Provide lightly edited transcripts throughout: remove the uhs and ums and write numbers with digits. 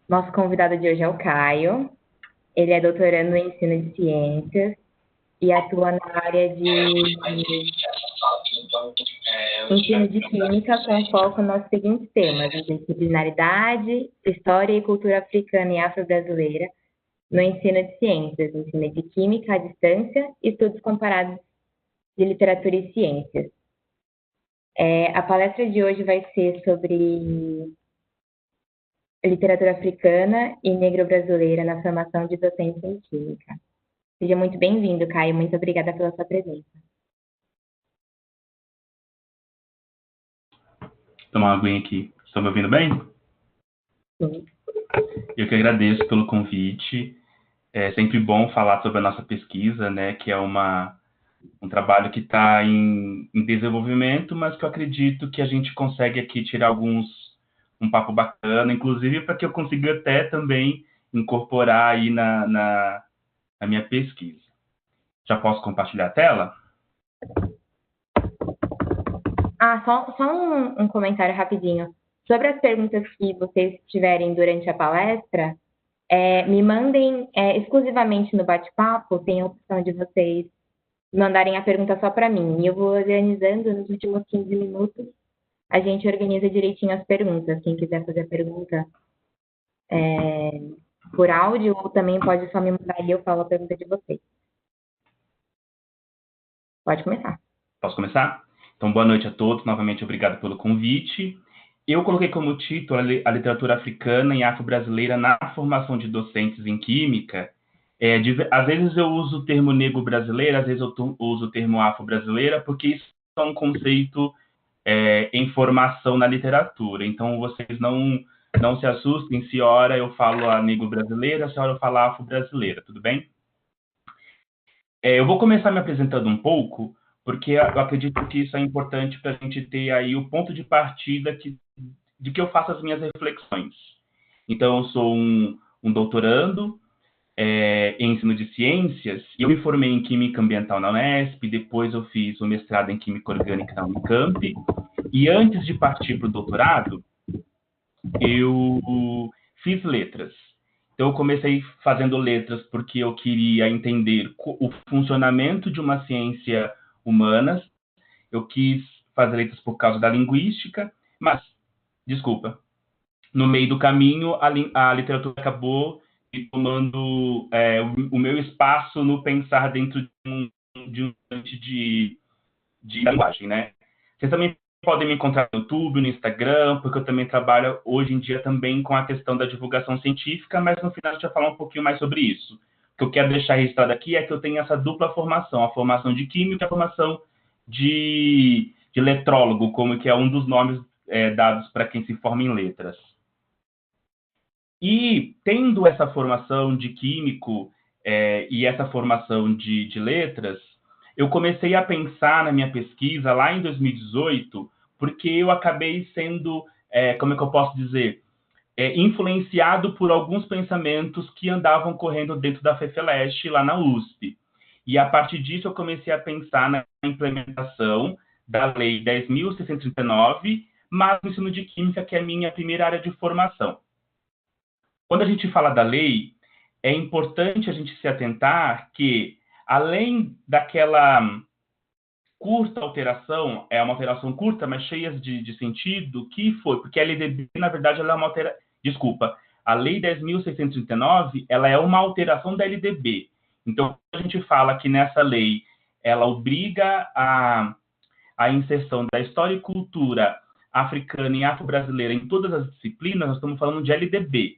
Nosso convidado de hoje é o Caio. Ele é doutorando em ensino de ciências e atua na área de ensino de química com foco nos seguintes temas: interdisciplinaridade, história e cultura africana e afro-brasileira no ensino de ciências, ensino de química à distância e estudos comparados de literatura e ciências. A palestra de hoje vai ser sobre literatura africana e negro-brasileira na formação de docentes em química. Seja muito bem-vindo, Caio. Muito obrigada pela sua presença. Tomar uma aguinha aqui. Estão me ouvindo bem? Sim. Eu que agradeço pelo convite. É sempre bom falar sobre a nossa pesquisa, né, que é um trabalho que está em desenvolvimento, mas que eu acredito que a gente consegue aqui tirar um papo bacana, inclusive para que eu consiga até também incorporar aí na minha pesquisa. Já posso compartilhar a tela? Só um comentário rapidinho. Sobre as perguntas que vocês tiverem durante a palestra, me mandem exclusivamente no bate-papo, tem a opção de vocês mandarem a pergunta só para mim. E eu vou organizando nos últimos 15 minutos, a gente organiza direitinho as perguntas. Quem quiser fazer a pergunta por áudio, ou também pode só me mandar e eu falo a pergunta de vocês. Pode começar. Posso começar? Então, boa noite a todos. Novamente, obrigado pelo convite. Eu coloquei como título a literatura africana e afro-brasileira na formação de docentes em química. Às vezes eu uso o termo negro-brasileira, às vezes eu uso o termo afro-brasileira, porque isso é um conceito em formação na literatura. Então, vocês não se assustem se hora eu falo a negro-brasileira, se hora eu falo a afro-brasileira, tudo bem? Eu vou começar me apresentando um pouco, porque eu acredito que isso é importante para a gente ter aí o ponto de partida de que eu faço as minhas reflexões. Então, eu sou um doutorando em ensino de ciências, e eu me formei em Química Ambiental na Unesp, depois eu fiz o mestrado em Química Orgânica na Unicamp, e antes de partir para o doutorado, eu fiz letras. Então, eu comecei fazendo letras porque eu queria entender o funcionamento de uma ciência humana. Eu quis fazer letras por causa da linguística, mas, desculpa, no meio do caminho, a literatura acabou tomando o meu espaço no pensar dentro de um ambiente de linguagem, né? Vocês também podem me encontrar no YouTube, no Instagram, porque eu também trabalho hoje em dia também com a questão da divulgação científica, mas no final a gente vai falar um pouquinho mais sobre isso. O que eu quero deixar registrado aqui é que eu tenho essa dupla formação, a formação de químico e a formação de letrólogo, como que é um dos nomes dados para quem se forma em letras. E tendo essa formação de químico e essa formação de letras, eu comecei a pensar na minha pesquisa lá em 2018, porque eu acabei sendo, como é que eu posso dizer, influenciado por alguns pensamentos que andavam correndo dentro da FEFELESH, lá na USP. E a partir disso eu comecei a pensar na implementação da Lei 10.639, mas no ensino de Química, que é a minha primeira área de formação. Quando a gente fala da lei, é importante a gente se atentar que, além daquela curta alteração, é uma alteração curta, mas cheia de sentido, que foi, porque a LDB, na verdade, ela é uma alteração... Desculpa, a Lei 10.639, ela é uma alteração da LDB. Então, a gente fala que nessa lei, ela obriga a inserção da história e cultura africana e afro-brasileira em todas as disciplinas, nós estamos falando de LDB.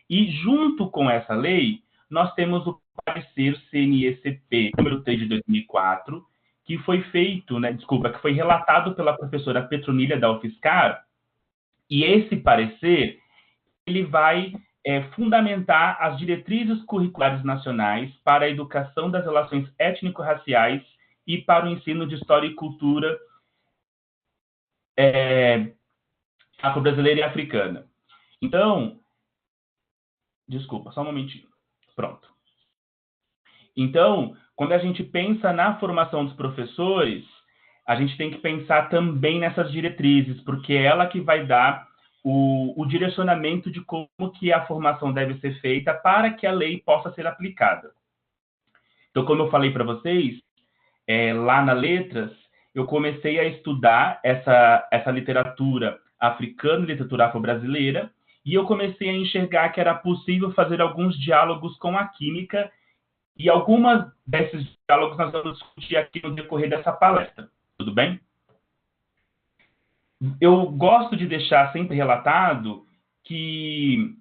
E, junto com essa lei, nós temos o parecer CNECP número 3 de 2004, que foi feito, que foi relatado pela professora Petronília da UFSCar, e esse parecer, ele vai fundamentar as diretrizes curriculares nacionais para a educação das relações étnico-raciais e para o ensino de história e cultura afro-brasileira e africana. Então, desculpa, só um momentinho. Pronto. Então, quando a gente pensa na formação dos professores, a gente tem que pensar também nessas diretrizes, porque é ela que vai dar o direcionamento de como que a formação deve ser feita para que a lei possa ser aplicada. Então, como eu falei para vocês, lá na Letras, eu comecei a estudar essa literatura africana, literatura afro-brasileira, e eu comecei a enxergar que era possível fazer alguns diálogos com a química, e algumas desses diálogos nós vamos discutir aqui no decorrer dessa palestra. Tudo bem? Eu gosto de deixar sempre relatado que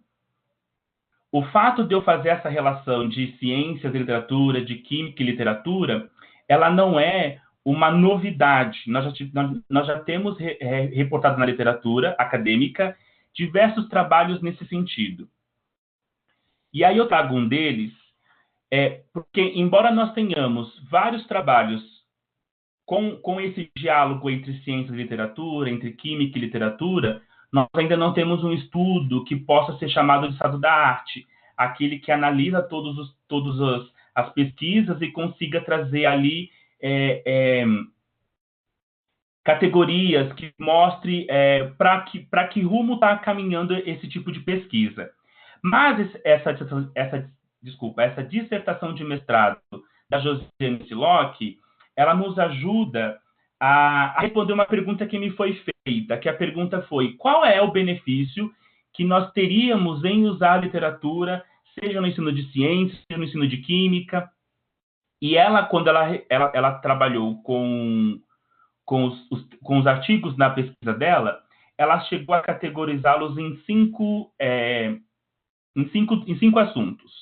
o fato de eu fazer essa relação de ciências e literatura, de química e literatura, ela não é uma novidade. Nós já temos reportado na literatura acadêmica diversos trabalhos nesse sentido. E aí eu trago um deles, porque embora nós tenhamos vários trabalhos com esse diálogo entre ciência e literatura, entre química e literatura, nós ainda não temos um estudo que possa ser chamado de estado da arte, aquele que analisa todas as pesquisas e consiga trazer ali categorias que mostre para que rumo está caminhando esse tipo de pesquisa. Mas essa dissertação de mestrado da Josiane Silock, ela nos ajuda a responder uma pergunta que me foi feita, que a pergunta foi: qual é o benefício que nós teríamos em usar a literatura, seja no ensino de ciência, seja no ensino de química? E ela, quando ela trabalhou com os artigos na pesquisa dela, ela chegou a categorizá-los em cinco assuntos.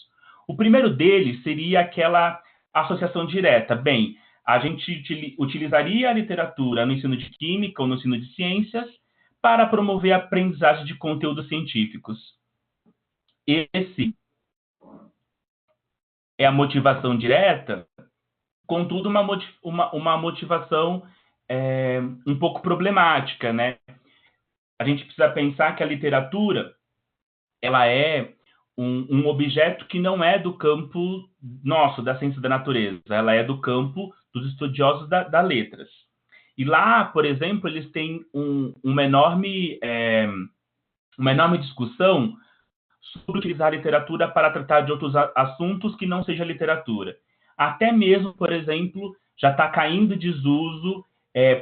O primeiro deles seria aquela associação direta. Bem, a gente utilizaria a literatura no ensino de química ou no ensino de ciências para promover a aprendizagem de conteúdos científicos. Esse é a motivação direta, contudo, uma motivação um pouco problemática, né? A gente precisa pensar que a literatura ela é um objeto que não é do campo nosso, da ciência da natureza, ela é do campo dos estudiosos da letras. E lá, por exemplo, eles têm uma enorme discussão sobre utilizar a literatura para tratar de outros assuntos que não seja literatura. Até mesmo, por exemplo, já está caindo em desuso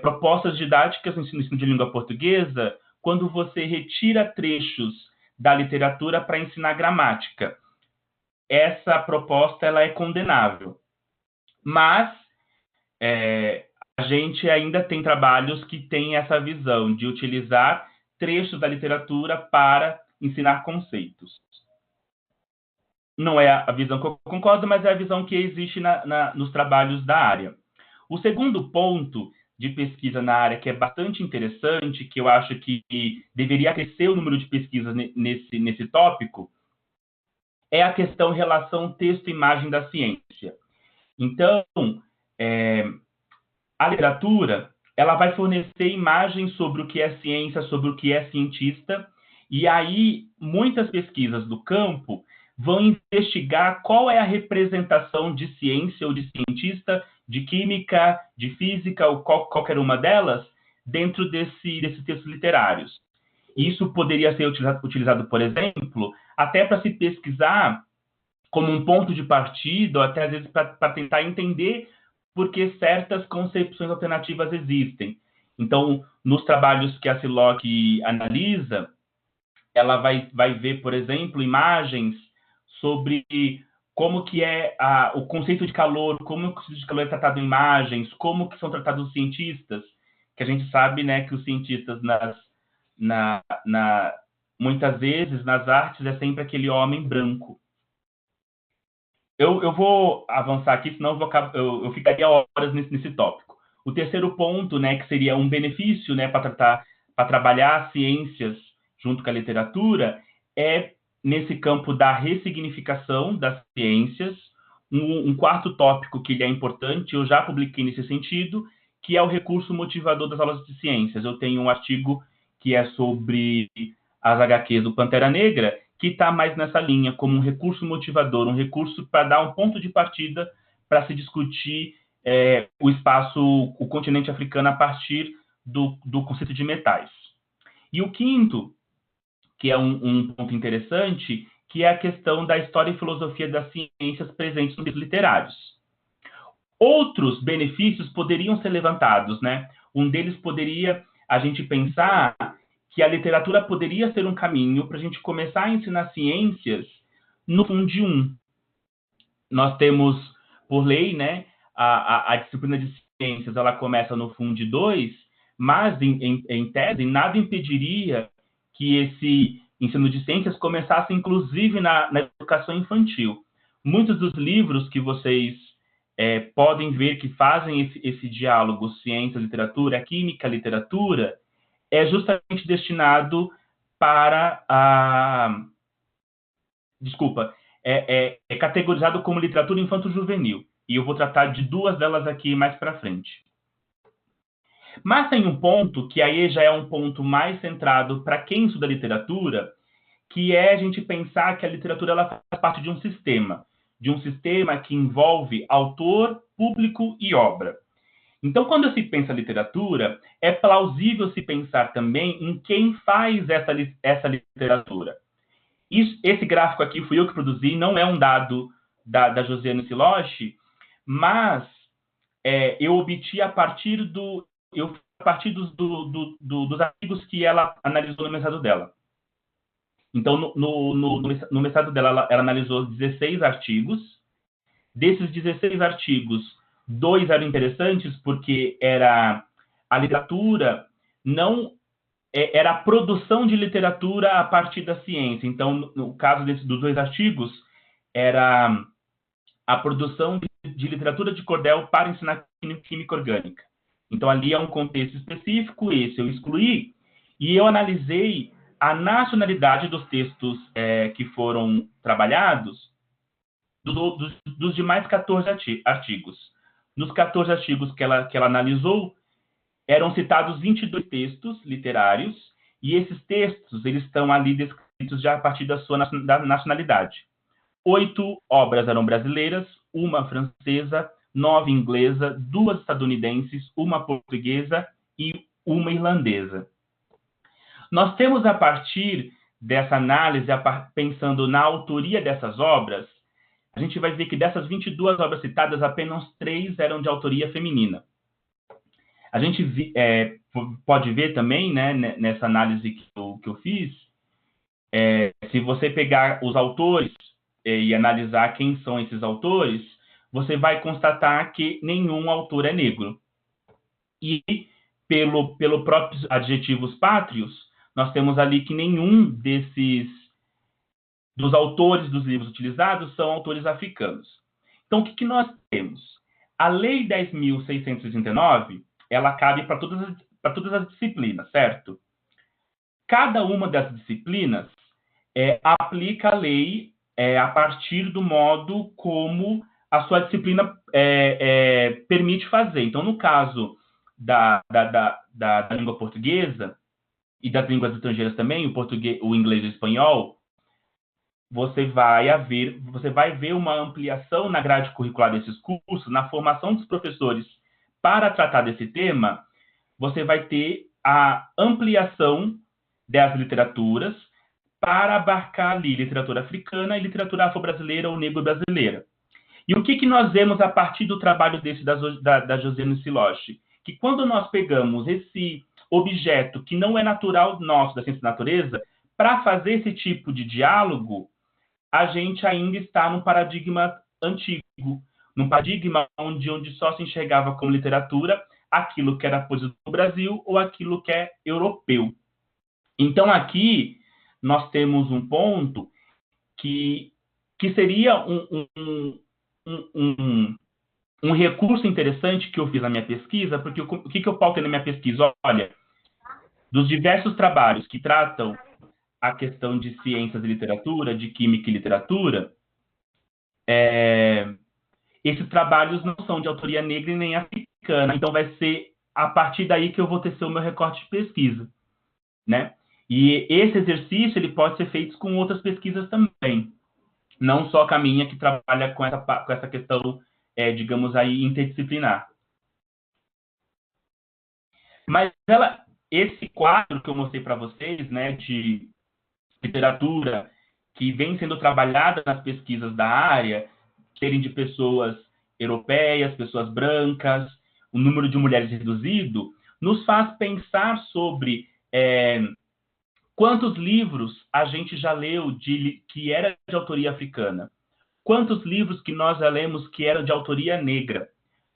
propostas didáticas no ensino de língua portuguesa, quando você retira trechos da literatura para ensinar gramática. Essa proposta ela é condenável. Mas a gente ainda tem trabalhos que têm essa visão de utilizar trechos da literatura para ensinar conceitos. Não é a visão que eu concordo, mas é a visão que existe nos trabalhos da área. O segundo ponto de pesquisa na área que é bastante interessante, que eu acho que deveria crescer o número de pesquisas nesse tópico, é a questão relação texto-imagem da ciência. Então, a literatura ela vai fornecer imagens sobre o que é ciência, sobre o que é cientista, e aí muitas pesquisas do campo vão investigar qual é a representação de ciência ou de cientista, de química, de física, ou qualquer uma delas, dentro desses textos literários. Isso poderia ser utilizado, por exemplo, até para se pesquisar como um ponto de partida, ou até às vezes para tentar entender por que certas concepções alternativas existem. Então, nos trabalhos que a Silock analisa, ela vai ver, por exemplo, imagens sobre como que é o conceito de calor, como o conceito de calor é tratado em imagens, como que são tratados os cientistas, que a gente sabe, né, que os cientistas muitas vezes nas artes é sempre aquele homem branco. Eu vou avançar aqui, senão eu ficaria horas nesse tópico. O terceiro ponto, né, que seria um benefício, né, para trabalhar ciências junto com a literatura, é nesse campo da ressignificação das ciências. Um quarto tópico que é importante, eu já publiquei nesse sentido, que é o recurso motivador das aulas de ciências. Eu tenho um artigo que é sobre as HQs do Pantera Negra, que está mais nessa linha, como um recurso motivador, um recurso para dar um ponto de partida para se discutir o continente africano a partir do conceito de metais. E o quinto que é um ponto interessante, que é a questão da história e filosofia das ciências presentes nos livros literários. Outros benefícios poderiam ser levantados, né? Um deles poderia a gente pensar que a literatura poderia ser um caminho para a gente começar a ensinar ciências no Fundo 1. Nós temos, por lei, né, a disciplina de ciências, ela começa no Fundo 2, mas, em tese, nada impediria que esse ensino de ciências começasse, inclusive, na educação infantil. Muitos dos livros que vocês podem ver que fazem esse diálogo ciência-literatura, química-literatura, é justamente destinado para a... Desculpa, é categorizado como literatura infanto-juvenil. E eu vou tratar de duas delas aqui mais para frente. Mas tem um ponto, que aí já é um ponto mais centrado para quem estuda literatura, que é a gente pensar que a literatura ela faz parte de um sistema que envolve autor, público e obra. Então, quando se pensa literatura, é plausível se pensar também em quem faz essa literatura. Esse gráfico aqui fui eu que produzi, não é um dado da Josiane Siloche, mas eu obti a partir dos artigos que ela analisou no mestrado dela. Então, no mestrado dela, ela analisou 16 artigos. Desses 16 artigos, 2 eram interessantes porque era a literatura, não era a produção de literatura a partir da ciência. Então, no caso dos 2 artigos, era a produção de literatura de cordel para ensinar química orgânica. Então, ali é um contexto específico, esse eu excluí, e eu analisei a nacionalidade dos textos que foram trabalhados dos demais 14 artigos. Nos 14 artigos que ela analisou, eram citados 22 textos literários, e esses textos eles estão ali descritos já a partir da sua nacionalidade. 8 obras eram brasileiras, 1 francesa, 9 inglesa, 2 estadunidenses, 1 portuguesa e 1 irlandesa. Nós temos, a partir dessa análise, pensando na autoria dessas obras, a gente vai ver que dessas 22 obras citadas, apenas 3 eram de autoria feminina. A gente pode ver também, né, nessa análise que eu fiz, se você pegar os autores e analisar quem são esses autores, você vai constatar que nenhum autor é negro. E, pelo próprios adjetivos pátrios, nós temos ali que nenhum dos autores dos livros utilizados são autores africanos. Então, o que nós temos? A Lei 10.639, ela cabe para todas as disciplinas, certo? Cada uma das disciplinas aplica a lei a partir do modo como a sua disciplina permite fazer. Então, no caso da língua portuguesa e das línguas estrangeiras também, o português, o inglês e o espanhol, você vai ver uma ampliação na grade curricular desses cursos, na formação dos professores para tratar desse tema. Você vai ter a ampliação das literaturas para abarcar ali literatura africana e literatura afro-brasileira ou negro-brasileira. E o que nós vemos a partir do trabalho da Josiane Siloche? Que quando nós pegamos esse objeto que não é natural nosso, da ciência da natureza, para fazer esse tipo de diálogo, a gente ainda está num paradigma antigo, num paradigma onde só se enxergava como literatura aquilo que era produzido no Brasil ou aquilo que é europeu. Então, aqui, nós temos um ponto que seria um recurso interessante que eu fiz na minha pesquisa, porque o que eu pautei na minha pesquisa? Olha, dos diversos trabalhos que tratam a questão de ciências e literatura, de química e literatura, esses trabalhos não são de autoria negra e nem africana. Então, vai ser a partir daí que eu vou tecer o meu recorte de pesquisa, né? E esse exercício ele pode ser feito com outras pesquisas também, não só com a minha, que trabalha com essa questão, digamos aí, interdisciplinar. Mas esse quadro que eu mostrei para vocês, né, literatura que vem sendo trabalhada nas pesquisas da área, serem de pessoas europeias, pessoas brancas, o número de mulheres reduzido, nos faz pensar sobre quantos livros a gente já leu que era de autoria africana, quantos livros que nós já lemos que eram de autoria negra,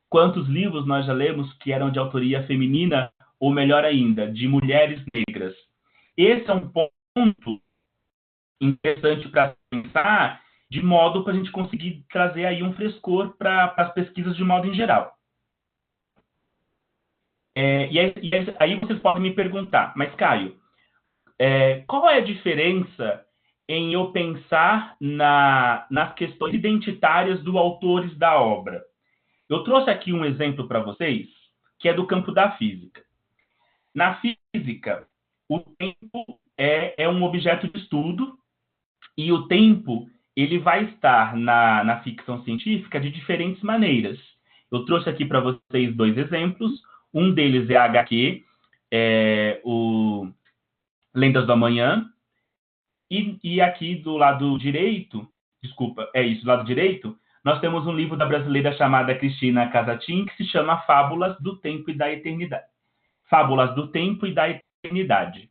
quantos livros nós já lemos que eram de autoria feminina, ou melhor ainda, de mulheres negras. Esse é um ponto interessante para pensar, de modo para a gente conseguir trazer aí um frescor para as pesquisas de modo em geral. Aí vocês podem me perguntar, mas Caio, qual é a diferença em eu pensar nas questões identitárias dos autores da obra? Eu trouxe aqui um exemplo para vocês, que é do campo da física. Na física, o tempo é um objeto de estudo, e o tempo ele vai estar na ficção científica de diferentes maneiras. Eu trouxe aqui para vocês 2 exemplos. Um deles é a HQ, o Lendas do Amanhã, e aqui do lado direito, do lado direito, nós temos um livro da brasileira chamada Cristina Casatin, que se chama Fábulas do Tempo e da Eternidade. Fábulas do Tempo e da Eternidade.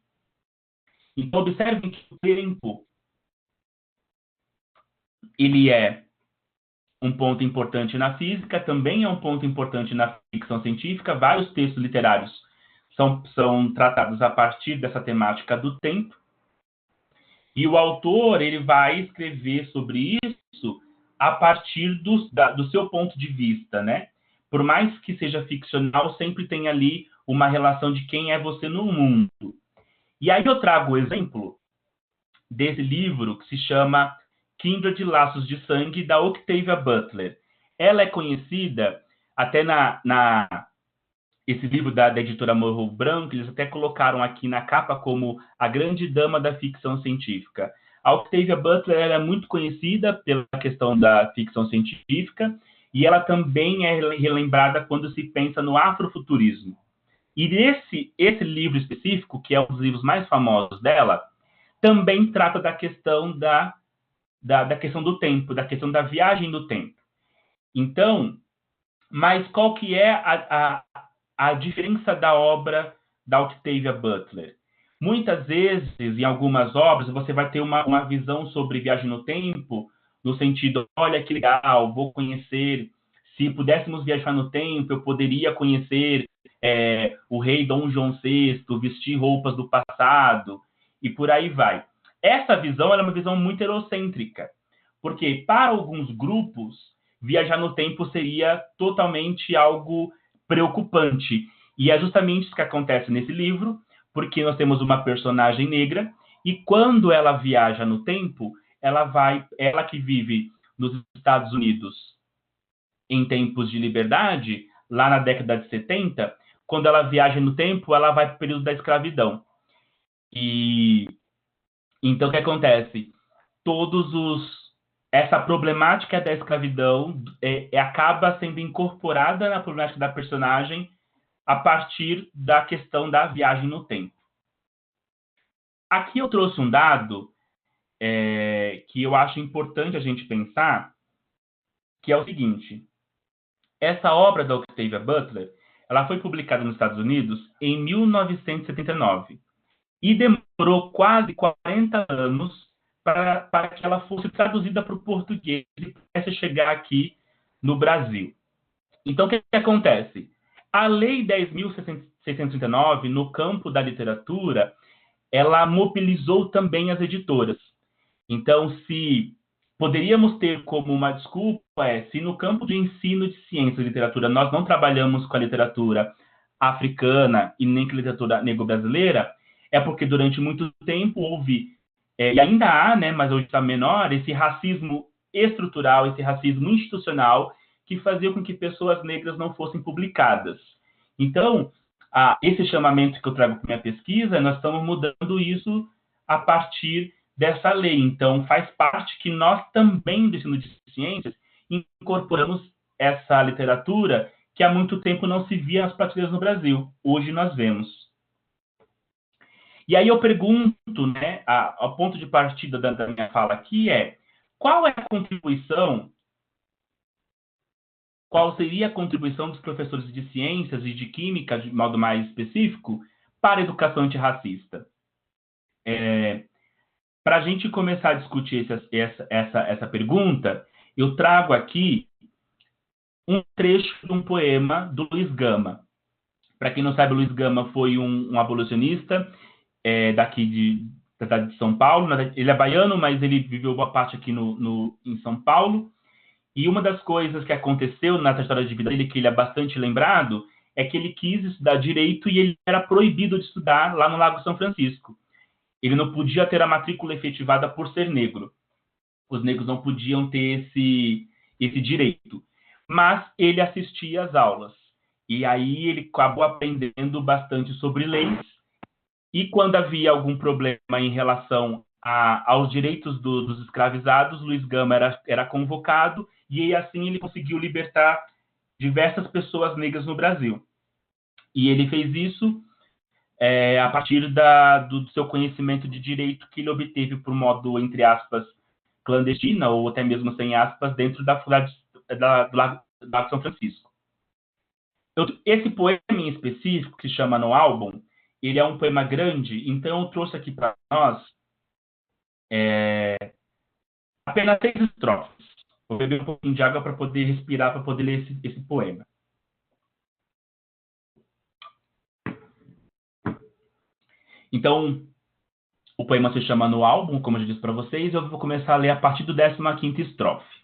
Então, observem que o tempo ele é um ponto importante na física, também é um ponto importante na ficção científica. Vários textos literários são tratados a partir dessa temática do tempo. E o autor ele vai escrever sobre isso a partir do seu ponto de vista, né? Por mais que seja ficcional, sempre tem ali uma relação de quem é você no mundo. E aí eu trago o exemplo desse livro que se chama Kindred Laços de Sangue, da Octavia Butler. Ela é conhecida, até esse livro da editora Morro Branco, eles até colocaram aqui na capa como a grande dama da ficção científica. A Octavia Butler ela é muito conhecida pela questão da ficção científica, e ela também é relembrada quando se pensa no afrofuturismo. E esse livro específico, que é um dos livros mais famosos dela, também trata da questão da questão do tempo, da questão da viagem do tempo. Então, mas qual que é a diferença da obra da Octavia Butler? Muitas vezes, em algumas obras, você vai ter uma visão sobre viagem no tempo, no sentido, olha que legal, vou conhecer, se pudéssemos viajar no tempo, eu poderia conhecer o rei Dom João VI, vestir roupas do passado, e por aí vai. Essa visão é uma visão muito eurocêntrica, porque para alguns grupos, viajar no tempo seria totalmente algo preocupante. E é justamente isso que acontece nesse livro, porque nós temos uma personagem negra, e quando ela viaja no tempo, ela que vive nos Estados Unidos em tempos de liberdade, lá na década de 70, quando ela viaja no tempo, ela vai para o período da escravidão. E então o que acontece? Essa problemática da escravidão acaba sendo incorporada na problemática da personagem a partir da questão da viagem no tempo. Aqui eu trouxe um dado que eu acho importante a gente pensar, que é o seguinte: essa obra da Octavia Butler, ela foi publicada nos Estados Unidos em 1979 e demorou quase 40 anos para que ela fosse traduzida para o português e pudesse chegar aqui no Brasil. Então, o que acontece? A Lei 10.639, no campo da literatura, ela mobilizou também as editoras. Então, se poderíamos ter como uma desculpa, se no campo de ensino de ciência e literatura nós não trabalhamos com a literatura africana e nem com a literatura negro-brasileira, é porque durante muito tempo houve, e ainda há, né, mas hoje está menor, esse racismo estrutural, esse racismo institucional que fazia com que pessoas negras não fossem publicadas. Então, esse chamamento que eu trago para minha pesquisa, nós estamos mudando isso a partir dessa lei. Então, faz parte que nós também, do ensino de ciências, incorporamos essa literatura que há muito tempo não se via nas prateleiras no Brasil. Hoje nós vemos. E aí eu pergunto, né, ao ponto de partida da minha fala aqui qual é a contribuição, qual seria a contribuição dos professores de ciências e de química, de modo mais específico, para a educação antirracista? Para a gente começar a discutir essa pergunta, eu trago aqui um trecho de um poema do Luiz Gama. Para quem não sabe, o Luiz Gama foi um abolicionista daqui da cidade de São Paulo. Ele é baiano, mas ele viveu boa parte aqui em São Paulo. E uma das coisas que aconteceu nessa história de vida dele, que ele é bastante lembrado, é que ele quis estudar direito e ele era proibido de estudar lá no Lago São Francisco. Ele não podia ter a matrícula efetivada por ser negro. Os negros não podiam ter esse direito. Mas ele assistia às aulas. E aí ele acabou aprendendo bastante sobre leis. E quando havia algum problema em relação aos direitos dos escravizados, Luiz Gama era convocado e assim ele conseguiu libertar diversas pessoas negras no Brasil. E ele fez isso a partir do seu conhecimento de direito que ele obteve por modo, entre aspas, clandestina, ou até mesmo sem aspas, dentro da Faculdade do Lago São Francisco. Esse poema em específico, que se chama No Álbum, ele é um poema grande, então eu trouxe aqui para nós apenas 6 estrofes. Vou beber um pouquinho de água para poder respirar, para poder ler esse poema. Então, o poema se chama No Álbum, como eu já disse para vocês, eu vou começar a ler a partir do 15ª estrofe.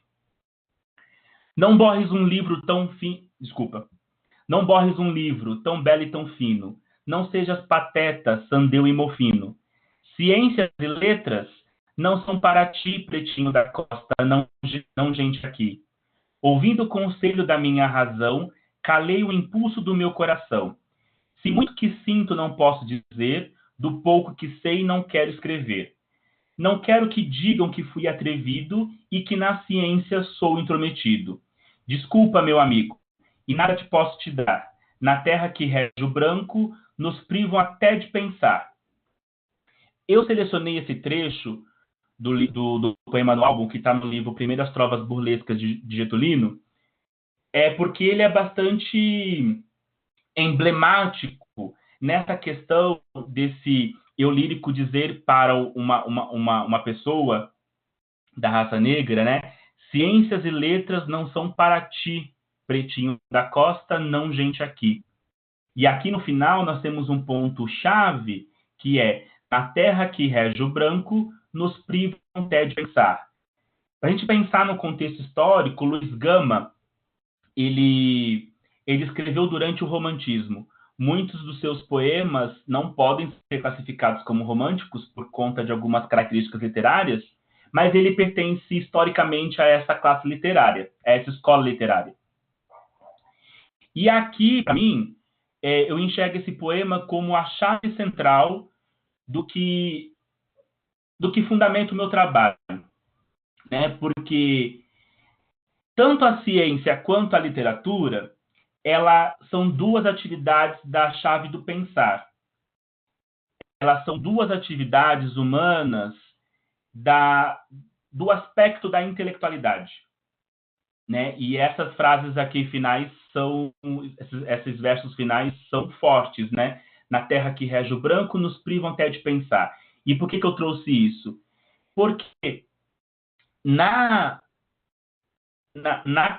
Não borres um livro tão fino... Desculpa. Não borres um livro tão belo e tão fino. Não sejas pateta, sandeu e mofino. Ciências e letras não são para ti, pretinho da costa, não gente aqui. Ouvindo o conselho da minha razão, calei o impulso do meu coração. Se muito que sinto não posso dizer, do pouco que sei não quero escrever. Não quero que digam que fui atrevido e que na ciência sou intrometido. Desculpa, meu amigo, e nada te posso te dar. Na terra que rege o branco, nos privam até de pensar. Eu selecionei esse trecho do poema do álbum, que está no livro Primeiras Trovas Burlescas de Getulino, porque ele é bastante emblemático nessa questão desse eu lírico dizer para uma pessoa da raça negra, né? Ciências e letras não são para ti, pretinho da costa, não gente aqui. E aqui no final nós temos um ponto-chave, que é na terra que rege o branco, nos privam até de pensar. Para a gente pensar no contexto histórico, Luiz Gama, ele escreveu durante o romantismo. Muitos dos seus poemas não podem ser classificados como românticos por conta de algumas características literárias, mas ele pertence historicamente a essa classe literária, a essa escola literária. E aqui, para mim, eu enxergo esse poema como a chave central do que fundamenta o meu trabalho, né? Porque tanto a ciência quanto a literatura, são duas atividades da chave do pensar. Elas são duas atividades humanas do aspecto da intelectualidade, né? E essas frases aqui finais esses versos finais são fortes, né? Na terra que rege o branco, nos privam até de pensar. E por que eu trouxe isso? Porque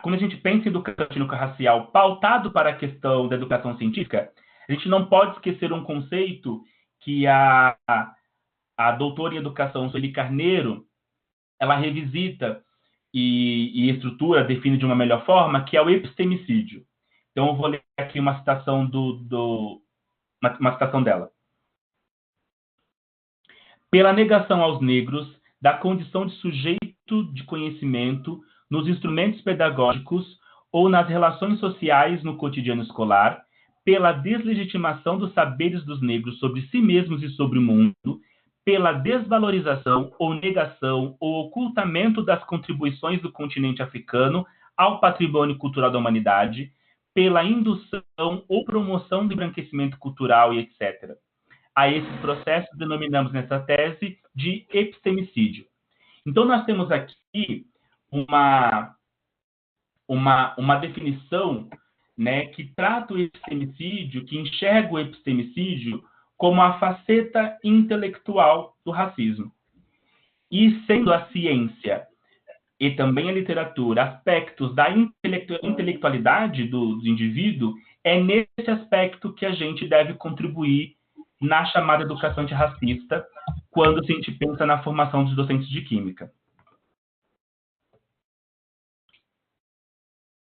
quando a gente pensa em educação étnico-racial pautado para a questão da educação científica, a gente não pode esquecer um conceito que a doutora em educação, Sueli Carneiro, ela revisita e estrutura, define de uma melhor forma, que é o epistemicídio. Então, eu vou ler aqui uma citação uma citação dela. Pela negação aos negros da condição de sujeito de conhecimento nos instrumentos pedagógicos ou nas relações sociais no cotidiano escolar, pela deslegitimação dos saberes dos negros sobre si mesmos e sobre o mundo, pela desvalorização ou negação ou ocultamento das contribuições do continente africano ao patrimônio cultural da humanidade, pela indução ou promoção do embranquecimento cultural e etc. a esses processos denominamos nessa tese de epistemicídio. Então, nós temos aqui uma definição, né, que trata o epistemicídio, que enxerga o epistemicídio como a faceta intelectual do racismo. E sendo a ciência e também a literatura aspectos da intelectualidade do indivíduo, é nesse aspecto que a gente deve contribuir na chamada educação antirracista, quando a gente pensa na formação dos docentes de química.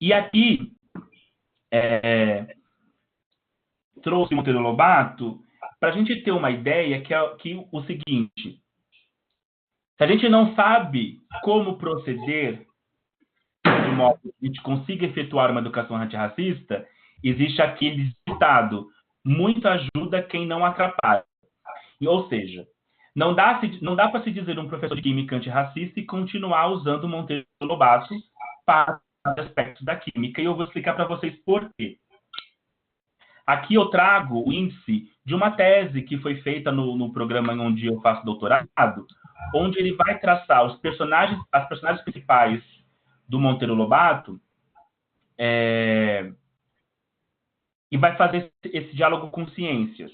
E aqui, trouxe Monteiro Lobato para a gente ter uma ideia que é o seguinte: se a gente não sabe como proceder de modo que a gente consiga efetuar uma educação antirracista, existe aquele ditado: muito ajuda quem não atrapalha. Ou seja, não dá para se dizer um professor de química antirracista e continuar usando Monteiro Lobato para aspectos da química. E eu vou explicar para vocês por quê. Aqui eu trago o índice de uma tese que foi feita no programa onde eu faço doutorado, onde ele vai traçar as personagens principais do Monteiro Lobato e vai fazer esse diálogo com ciências.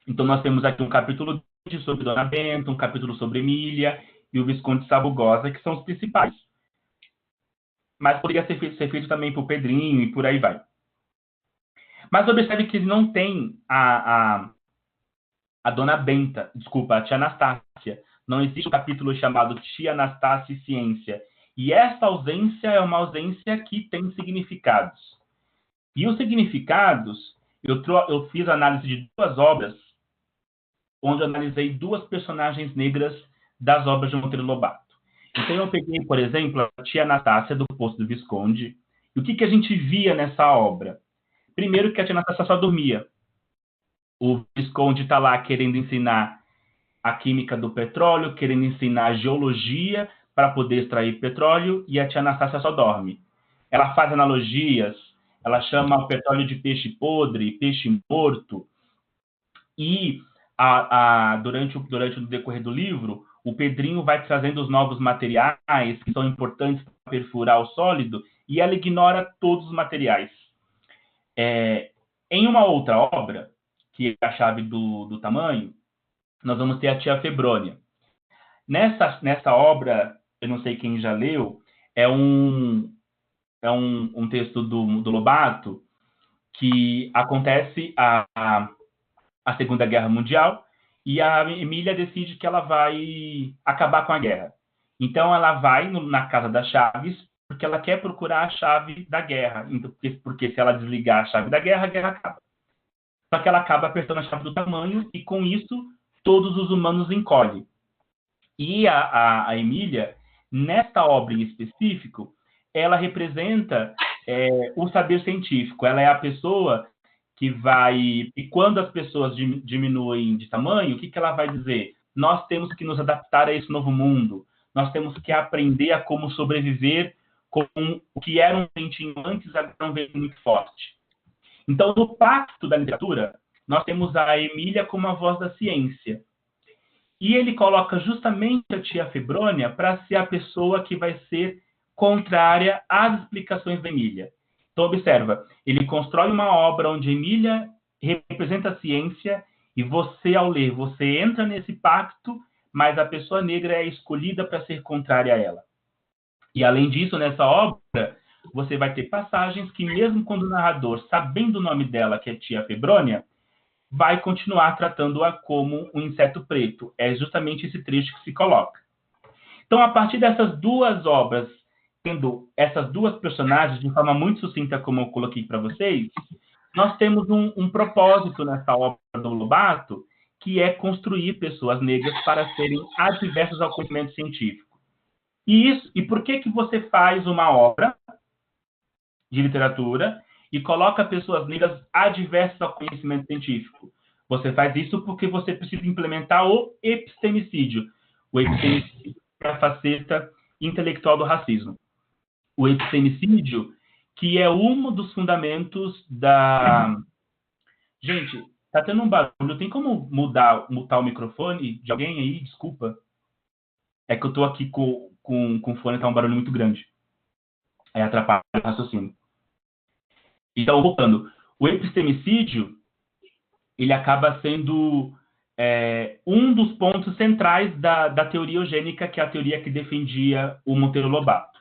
Então, nós temos aqui um capítulo sobre Dona Benta, um capítulo sobre Emília e o Visconde Sabugosa, que são os principais. Mas poderia ser feito também por Pedrinho e por aí vai. Mas observe que não tem a Dona Benta, desculpa, a Tia Anastácia. Não existe um capítulo chamado Tia Anastácia e Ciência. E essa ausência é uma ausência que tem significados. E os significados, eu fiz análise de 2 obras, onde eu analisei 2 personagens negras das obras de Monteiro Lobato. Então, eu peguei, por exemplo, a Tia Anastácia, do Poço do Visconde. E o que a gente via nessa obra? Primeiro, que a Tia Anastácia só dormia. O Visconde está lá querendo ensinar a química do petróleo, querendo ensinar a geologia para poder extrair petróleo, e a Tia Anastácia só dorme. Ela faz analogias, ela chama o petróleo de peixe podre, peixe morto, e durante o decorrer do livro, o Pedrinho vai trazendo os novos materiais que são importantes para perfurar o sólido, e ela ignora todos os materiais. Em uma outra obra, que é a Chave do Tamanho, nós vamos ter a Tia Febrônia. Nessa obra, eu não sei quem já leu, é um texto do Lobato, que acontece a Segunda Guerra Mundial, e a Emília decide que ela vai acabar com a guerra. Então, ela vai na Casa das Chaves, porque ela quer procurar a chave da guerra. Porque se ela desligar a chave da guerra, a guerra acaba. Só que ela acaba apertando a chave do tamanho, e com isso, todos os humanos encolhem. E a Emília, nesta obra em específico, ela representa o saber científico. Ela é a pessoa que vai... E quando as pessoas diminuem de tamanho, o que ela vai dizer? Nós temos que nos adaptar a esse novo mundo. Nós temos que aprender a como sobreviver com o que era um ventinho antes, agora é um vento muito forte. Então, no pacto da literatura, nós temos a Emília como a voz da ciência. E ele coloca justamente a Tia Febrônia para ser a pessoa que vai ser contrária às explicações da Emília. Então, observa, ele constrói uma obra onde Emília representa a ciência, e você, ao ler, você entra nesse pacto, mas a pessoa negra é escolhida para ser contrária a ela. E, além disso, nessa obra, você vai ter passagens que, mesmo quando o narrador, sabendo o nome dela, que é Tia Febrônia, vai continuar tratando-a como um inseto preto. É justamente esse trecho que se coloca. Então, a partir dessas 2 obras, tendo essas 2 personagens de forma muito sucinta, como eu coloquei para vocês, nós temos um propósito nessa obra do Lobato, que é construir pessoas negras para serem adversas ao conhecimento científico. E por que você faz uma obra de literatura e coloca pessoas negras adversas ao conhecimento científico? Você faz isso porque você precisa implementar o epistemicídio. O epistemicídio é a faceta intelectual do racismo. O epistemicídio, que é um dos fundamentos da... Gente, Tá tendo um barulho, tem como mutar o microfone de alguém aí? Desculpa. É que eu tô aqui com o fone, tá um barulho muito grande. Aí atrapalha o raciocínio. Então, voltando. O epistemicídio, ele acaba sendo um dos pontos centrais da teoria eugênica, que é a teoria que defendia o Monteiro Lobato.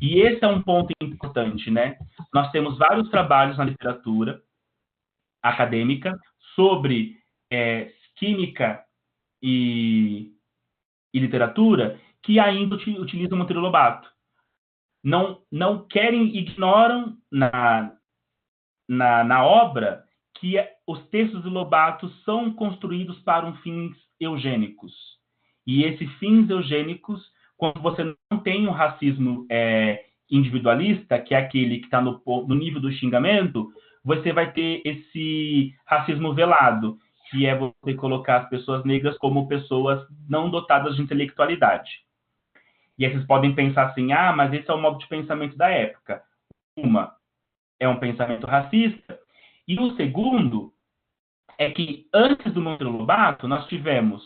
E esse é um ponto importante, né? Nós temos vários trabalhos na literatura acadêmica sobre química e literatura que ainda utilizam Monteiro Lobato. Não querem, ignoram na obra que os textos de Lobato são construídos para fins eugênicos. E esses fins eugênicos, quando você não tem um racismo individualista, que é aquele que está no nível do xingamento, você vai ter esse racismo velado, que é você colocar as pessoas negras como pessoas não dotadas de intelectualidade. E aí vocês podem pensar assim, mas esse é o modo de pensamento da época. Uma, é um pensamento racista, e o segundo é que antes do Monteiro Lobato nós tivemos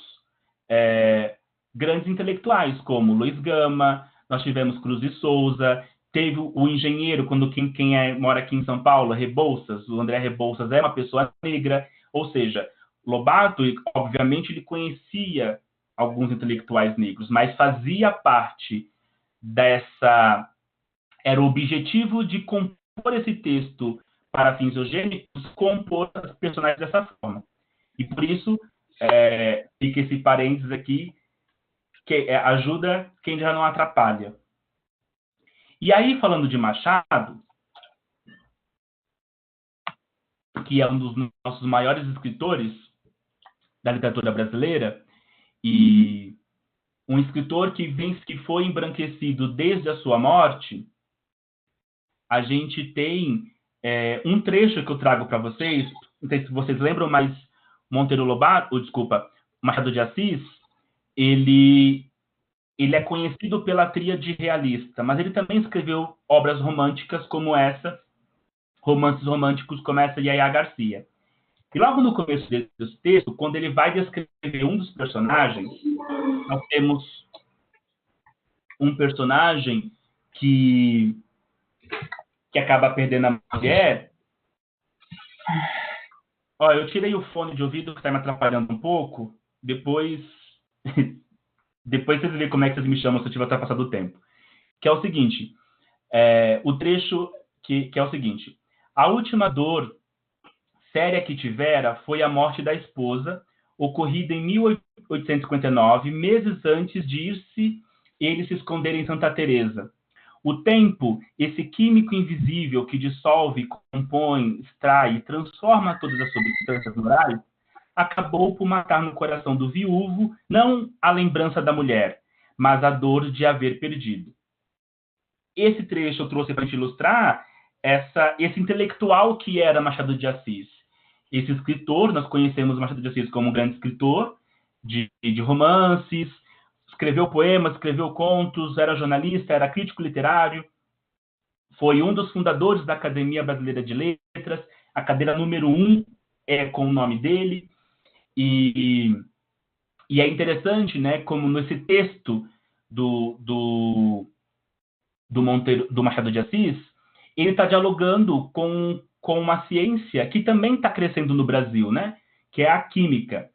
grandes intelectuais como Luiz Gama, nós tivemos Cruz de Souza, teve o engenheiro, quando quem mora aqui em São Paulo, Rebouças, o André Rebouças é uma pessoa negra, ou seja, Lobato, obviamente, ele conhecia alguns intelectuais negros, mas fazia parte dessa... Era o objetivo de compor esse texto para fins eugênicos, compor os personagens dessa forma. E por isso, fica esse parênteses aqui, que ajuda quem já não atrapalha. E aí, falando de Machado, que é um dos nossos maiores escritores da literatura brasileira, e um escritor que foi embranquecido desde a sua morte, a gente tem um trecho que eu trago para vocês, não sei se vocês lembram, mas Machado de Assis, ele é conhecido pela tríade realista, mas ele também escreveu obras românticas como essa, romances românticos como essa de Yaya Garcia. E logo no começo desse texto, quando ele vai descrever um dos personagens, nós temos um personagem que acaba perdendo a mulher. Eu tirei o fone de ouvido que está me atrapalhando um pouco. Depois vocês veem como é que vocês me chamam se eu tiver ultrapassado o tempo. Que é o seguinte, o trecho que é o seguinte: a última dor séria que tivera foi a morte da esposa, ocorrida em 1859, meses antes de ele se esconder em Santa Teresa. O tempo, esse químico invisível que dissolve, compõe, extrai e transforma todas as substâncias morais, acabou por matar no coração do viúvo não a lembrança da mulher, mas a dor de haver perdido. Esse trecho eu trouxe para te ilustrar esse intelectual que era Machado de Assis. Esse escritor, nós conhecemos Machado de Assis como um grande escritor de romances, escreveu poemas, escreveu contos, era jornalista, era crítico literário, foi um dos fundadores da Academia Brasileira de Letras, a cadeira número 1 é com o nome dele, e é interessante, né, como nesse texto do Machado de Assis, ele está dialogando com uma ciência que também está crescendo no Brasil, né, que é a química.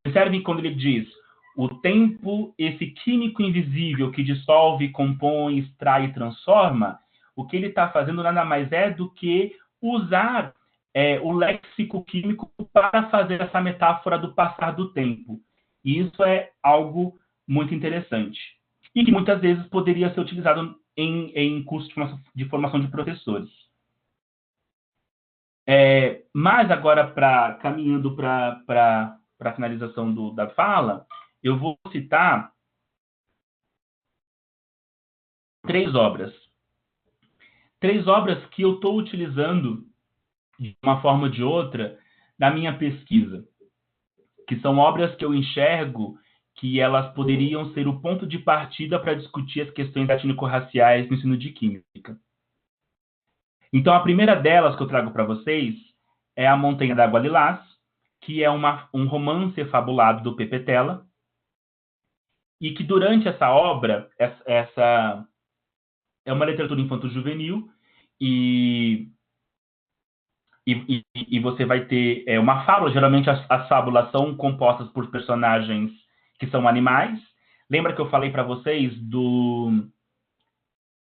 Observem quando ele diz: o tempo, esse químico invisível que dissolve, compõe, extrai e transforma, o que ele está fazendo nada mais é do que usar o léxico químico para fazer essa metáfora do passar do tempo. E isso é algo muito interessante. E que muitas vezes poderia ser utilizado em cursos de formação de professores. Mas agora, caminhando para a finalização da fala, eu vou citar 3 obras. 3 obras que eu estou utilizando de uma forma ou de outra na minha pesquisa, que são obras que eu enxergo que elas poderiam ser o ponto de partida para discutir as questões étnico-raciais no ensino de química. Então, a primeira delas que eu trago para vocês é A Montanha d'Água Lilás, que é um romance fabulado do Pepe Tela, e que durante essa obra, essa é uma literatura infanto-juvenil, e você vai ter uma fábula. Geralmente as fábulas são compostas por personagens que são animais. Lembra que eu falei para vocês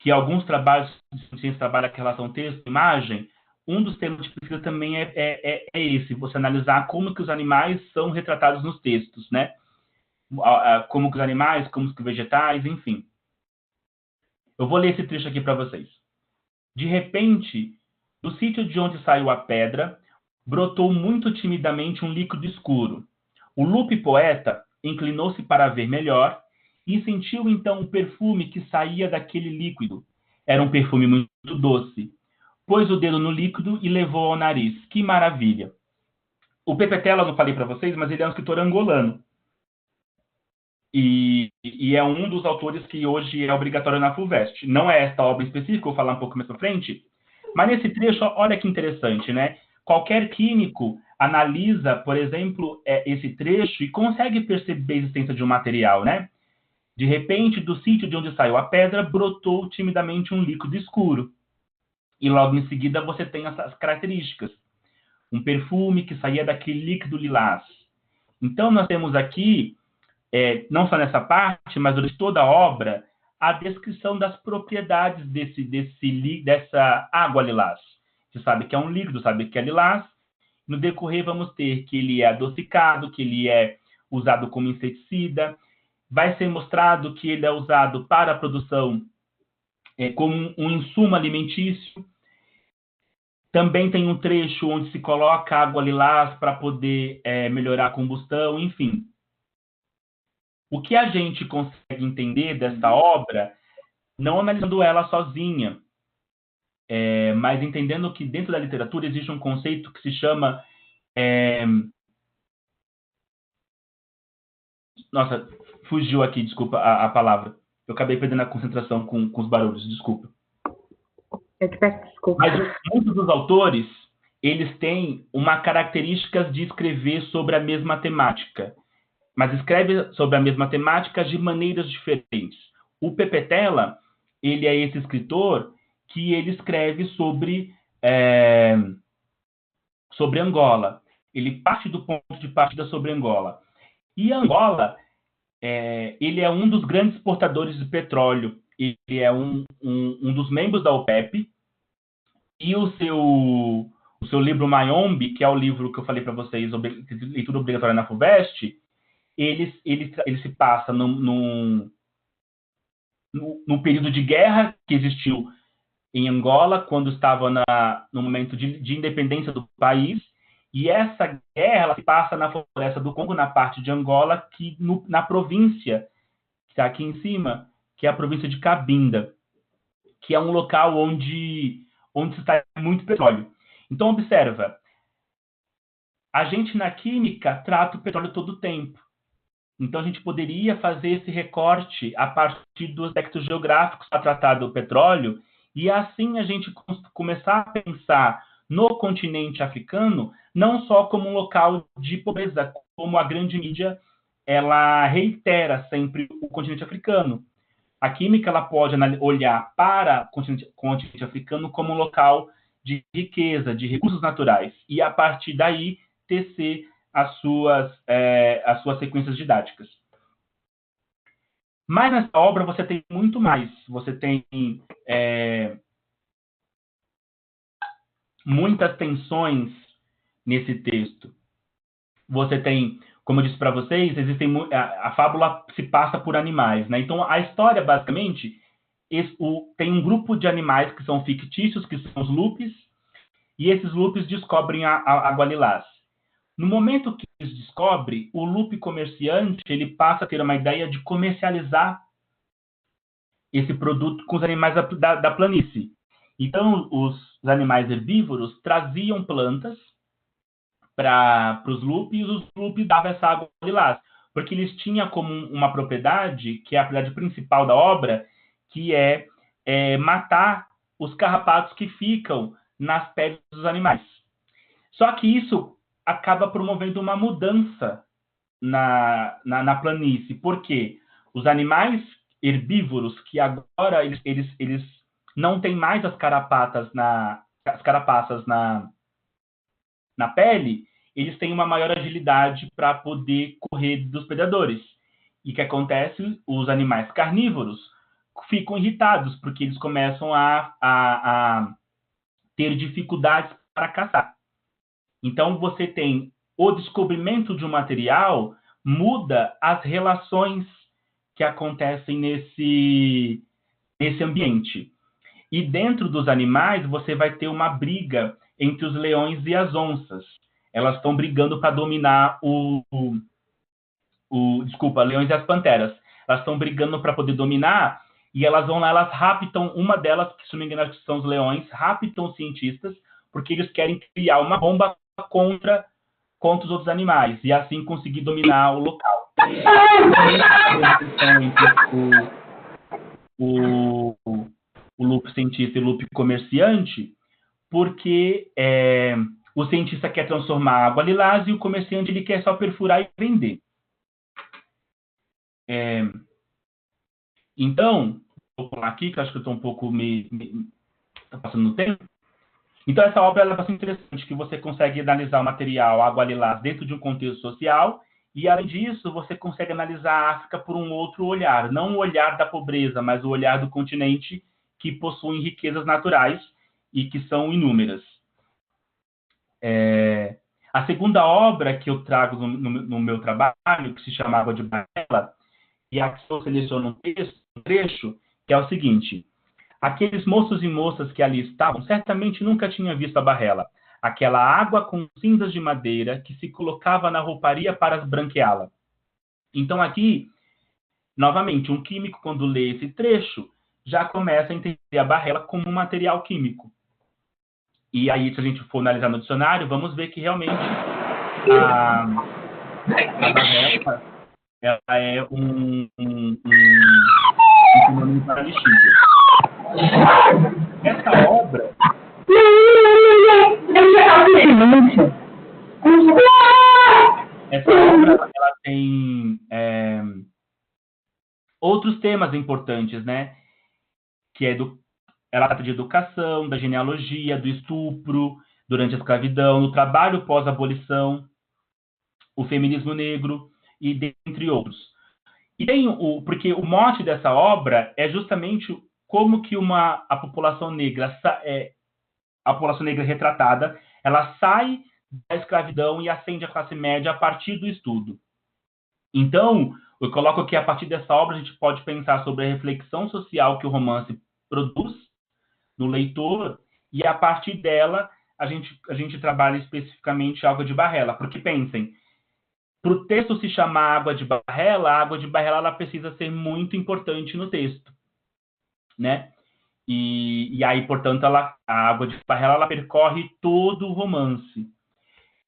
que alguns trabalhos de ciência trabalham a relação texto-imagem? Um dos temas de pesquisa também é esse, você analisar como que os animais são retratados nos textos, né? Como que os animais, como que os vegetais, enfim. Eu vou ler esse trecho aqui para vocês. De repente, do sítio de onde saiu a pedra, brotou muito timidamente um líquido escuro. O Lupe poeta inclinou-se para ver melhor e sentiu então o perfume que saía daquele líquido. Era um perfume muito doce. Pôs o dedo no líquido e levou ao nariz. Que maravilha! O Pepe Tela, eu não falei para vocês, mas ele é um escritor angolano. E é um dos autores que hoje é obrigatório na FUVEST. Não é esta obra específica, eu vou falar um pouco mais para frente, mas nesse trecho, olha que interessante, né? Qualquer químico analisa, por exemplo, esse trecho e consegue perceber a existência de um material, né? De repente, do sítio de onde saiu a pedra, brotou timidamente um líquido escuro. E logo em seguida você tem essas características. Um perfume que saía daquele líquido lilás. Então nós temos aqui, não só nessa parte, mas durante toda a obra, a descrição das propriedades dessa água lilás. Você sabe que é um líquido, sabe que é lilás. No decorrer vamos ter que ele é adocicado, que ele é usado como inseticida. Vai ser mostrado que ele é usado para a produção como um insumo alimentício. Também tem um trecho onde se coloca água lilás para poder melhorar a combustão, enfim. O que a gente consegue entender dessa obra, não analisando ela sozinha, mas entendendo que dentro da literatura existe um conceito que se chama... Nossa, fugiu aqui, desculpa a palavra. Eu acabei perdendo a concentração com os barulhos, desculpa. Eu te peço desculpa. Mas muitos dos autores, eles têm uma característica de escrever sobre a mesma temática, mas escreve sobre a mesma temática de maneiras diferentes. O Pepe Tela, ele é esse escritor que ele escreve sobre Angola. Ele parte do ponto de partida sobre Angola. E Angola, ele é um dos grandes exportadores de petróleo. Ele é um dos membros da OPEP. E o seu livro Mayombe, que é o livro que eu falei para vocês, leitura obrigatória na FUVEST, ele se passa num período de guerra que existiu em Angola, quando estava no momento de independência do país, e essa guerra ela se passa na floresta do Congo, na parte de Angola, na província, que está aqui em cima, que é a província de Cabinda, que é um local onde se está muito petróleo. Então, observa, a gente na química trata o petróleo todo o tempo. Então, a gente poderia fazer esse recorte a partir dos aspectos geográficos para tratar do petróleo, e assim a gente começar a pensar no continente africano não só como um local de pobreza, como a grande mídia ela reitera sempre o continente africano. A química ela pode olhar para o continente africano como um local de riqueza, de recursos naturais, e a partir daí tecer as suas sequências didáticas. Mas nessa obra você tem muito mais. Você tem muitas tensões nesse texto. Você tem, como eu disse para vocês, a fábula se passa por animais, né? Então a história basicamente tem um grupo de animais que são fictícios, que são os lupes, e esses lupes descobrem a água lilás. No momento que eles descobrem, o lupe comerciante ele passa a ter uma ideia de comercializar esse produto com os animais da planície. Então, os animais herbívoros traziam plantas para os lupes, e os lupes davam essa água lilás, porque eles tinham como uma propriedade, que é a propriedade principal da obra, que é matar os carrapatos que ficam nas peles dos animais. Só que isso acaba promovendo uma mudança na planície. Por quê? Os animais herbívoros, que agora eles não têm mais as carapaças na pele, eles têm uma maior agilidade para poder correr dos predadores. E o que acontece? Os animais carnívoros ficam irritados, porque eles começam a ter dificuldades para caçar. Então, você tem o descobrimento de um material, muda as relações que acontecem nesse ambiente. E dentro dos animais, você vai ter uma briga entre os leões e as onças. Elas estão brigando para dominar leões e as panteras. Elas estão brigando para poder dominar, e elas vão lá, elas raptam, uma delas, que se não me engano são os leões, raptam os cientistas, porque eles querem criar uma bomba contra os outros animais, e assim conseguir dominar o local. O loop cientista e o loop comerciante, porque o cientista quer transformar a água lilás e o comerciante ele quer só perfurar e vender. Então, vou pular aqui, que eu acho que eu estou um pouco passando no tempo. Então, essa obra ela é bastante interessante, que você consegue analisar o material água lilás dentro de um contexto social, e, além disso, você consegue analisar a África por um outro olhar, não o olhar da pobreza, mas o olhar do continente que possui riquezas naturais e que são inúmeras. A segunda obra que eu trago no meu trabalho, que se chama Água de Barrela, e aqui eu seleciono um trecho, que é o seguinte: aqueles moços e moças que ali estavam certamente nunca tinham visto a barrela, aquela água com cinzas de madeira que se colocava na rouparia para esbranqueá-la. Então aqui, novamente, um químico, quando lê esse trecho, já começa a entender a barrela como um material químico. E aí, se a gente for analisar no dicionário, vamos ver que realmente a barrela ela é um sinônimo para lixívia. Essa obra ela tem outros temas importantes, né? Que ela trata de educação, da genealogia, do estupro durante a escravidão, do trabalho pós-abolição, o feminismo negro e dentre outros. E tem porque o mote dessa obra é justamente como que a população negra retratada, ela sai da escravidão e ascende à classe média a partir do estudo. Então, eu coloco que a partir dessa obra a gente pode pensar sobre a reflexão social que o romance produz no leitor, e a partir dela a gente trabalha especificamente Água de Barrela, porque pensem, para o texto se chamar Água de Barrela, a Água de Barrela ela precisa ser muito importante no texto, né? E aí, portanto, a Água de Barrela ela percorre todo o romance.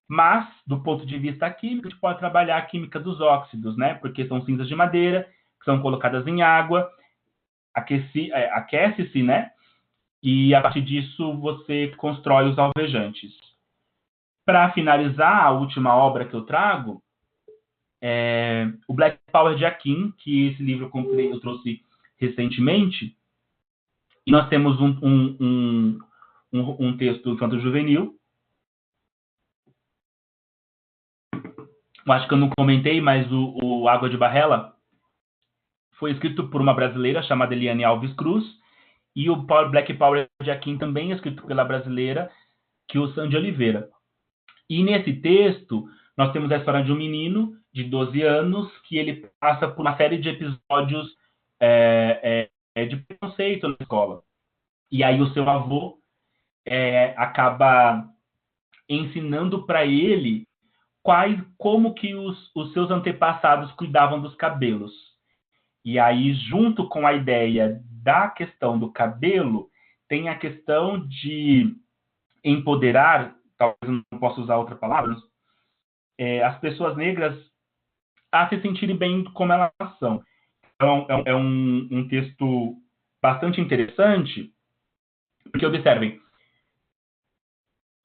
Mas, do ponto de vista químico, a gente pode trabalhar a química dos óxidos, né? Porque são cinzas de madeira que são colocadas em água, aquece-se, né? E a partir disso você constrói os alvejantes. Para finalizar, a última obra que eu trago é o Black Power de Akin, que esse livro eu trouxe recentemente. E nós temos um texto do Infanto Juvenil. Eu acho que eu não comentei, mas o Água de Barrela foi escrito por uma brasileira chamada Eliane Alves Cruz, e o Black Power de Akin também é escrito pela brasileira Kilsan de Oliveira. E nesse texto, nós temos a história de um menino de 12 anos que ele passa por uma série de episódios de preconceito na escola. E aí o seu avô acaba ensinando para ele como que os seus antepassados cuidavam dos cabelos. E aí, junto com a ideia da questão do cabelo, tem a questão de empoderar, talvez eu não possa usar outra palavra, as pessoas negras a se sentirem bem como elas são. Então, é um texto bastante interessante, porque, observem,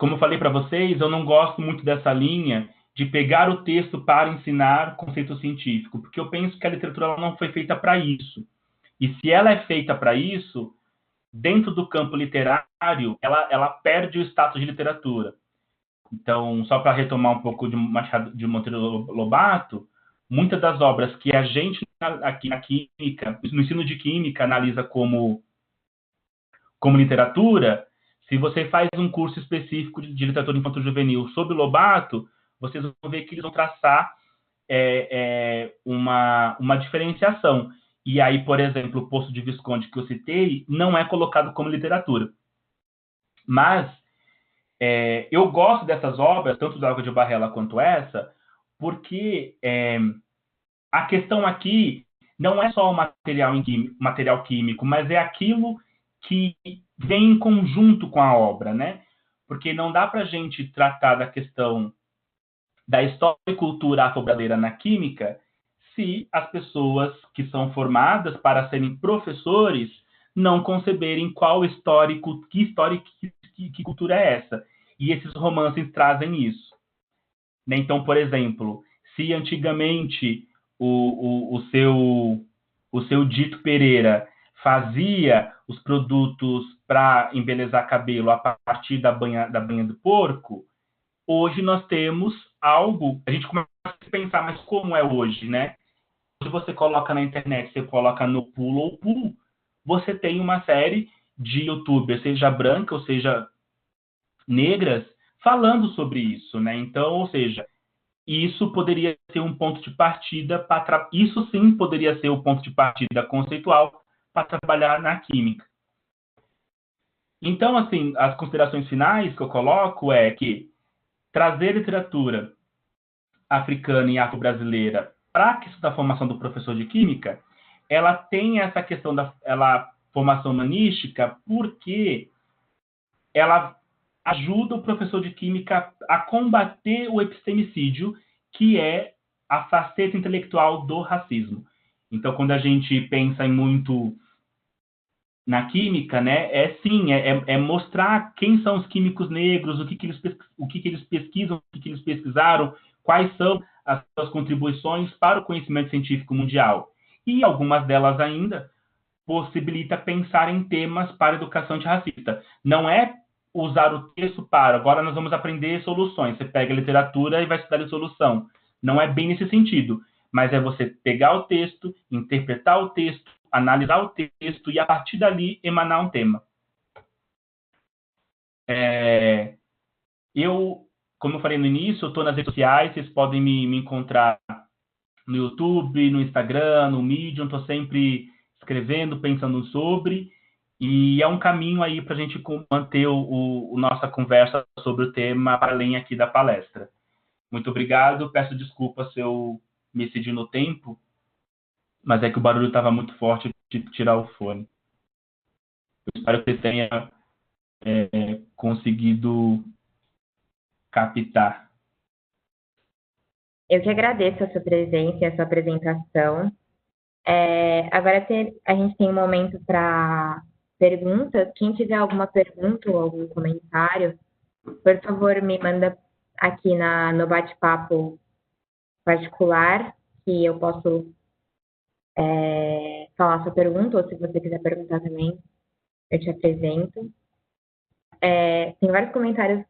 como eu falei para vocês, eu não gosto muito dessa linha de pegar o texto para ensinar conceito científico, porque eu penso que a literatura ela não foi feita para isso. E se ela é feita para isso, dentro do campo literário, ela perde o status de literatura. Então, só para retomar um pouco de Monteiro Lobato, muitas das obras que a gente aqui na química, no ensino de química, analisa como literatura, se você faz um curso específico de literatura infanto-juvenil sobre Lobato, vocês vão ver que eles vão traçar uma diferenciação. E aí, por exemplo, o Poço de Visconde que eu citei não é colocado como literatura. Mas eu gosto dessas obras, tanto da Olga de Barrela quanto essa, porque a questão aqui não é só o material químico, mas é aquilo que vem em conjunto com a obra, né? Porque não dá para a gente tratar da questão da história e cultura afro-brasileira na química se as pessoas que são formadas para serem professores não conceberem que cultura é essa. E esses romances trazem isso. Né? Então, por exemplo, se antigamente o seu Dito Pereira fazia os produtos para embelezar cabelo a partir da banha do porco, hoje nós temos algo, a gente começa a pensar, mas como é hoje, né? Se você coloca na internet, você coloca no Pull ou Pull, você tem uma série de youtubers, seja branca ou seja negras, falando sobre isso, né? Então, ou seja, isso poderia ser um ponto de partida isso sim poderia ser o ponto de partida conceitual para trabalhar na química. Então, assim, as considerações finais que eu coloco é que trazer literatura africana e afro-brasileira para a questão da formação do professor de química, ela tem essa questão da formação humanística porque ela ajuda o professor de química a combater o epistemicídio, que é a faceta intelectual do racismo. Então, quando a gente pensa em muito na química, né, é mostrar quem são os químicos negros, o que eles pesquisam, o que eles pesquisaram, quais são as suas contribuições para o conhecimento científico mundial. E algumas delas ainda possibilita pensar em temas para educação antirracista. Não é usar o texto para, agora nós vamos aprender soluções. Você pega a literatura e vai estudar a solução. Não é bem nesse sentido, mas é você pegar o texto, interpretar o texto, analisar o texto e, a partir dali, emanar um tema. Como eu falei no início, eu estou nas redes sociais, vocês podem me encontrar no YouTube, no Instagram, no Medium, estou sempre escrevendo, pensando sobre, e é um caminho aí para a gente manter nossa conversa sobre o tema para além aqui da palestra. Muito obrigado, peço desculpa se eu me excedi no tempo, mas é que o barulho estava muito forte de tirar o fone. Eu espero que você tenha conseguido captar. Eu que agradeço a sua presença e a sua apresentação. Agora a gente tem um momento para perguntas. Quem tiver alguma pergunta ou algum comentário, por favor, me manda aqui no bate-papo particular, que eu posso falar sua pergunta, ou se você quiser perguntar também, eu te apresento. Tem vários comentários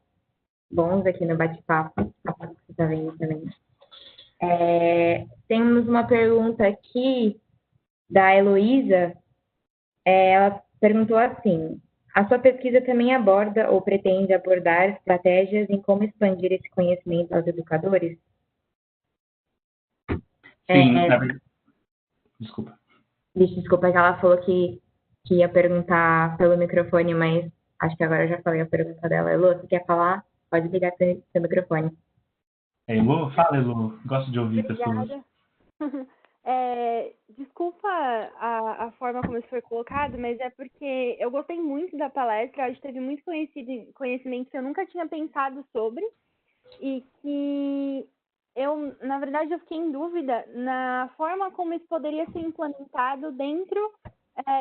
bons aqui no bate-papo, a parte que você está vendo também. Temos uma pergunta aqui da Heloísa. Ela perguntou assim: a sua pesquisa também aborda ou pretende abordar estratégias em como expandir esse conhecimento aos educadores? Sim, desculpa. Desculpa, que ela falou que ia perguntar pelo microfone, mas acho que agora eu já falei a pergunta dela. Elô, você quer falar? Pode ligar seu microfone. Elô? Fala, Elô. Gosto de ouvir Obrigada. pessoas. Desculpa a forma como isso foi colocado, mas é porque eu gostei muito da palestra, acho que teve muito conhecimento que eu nunca tinha pensado sobre e que na verdade, eu fiquei em dúvida na forma como isso poderia ser implementado dentro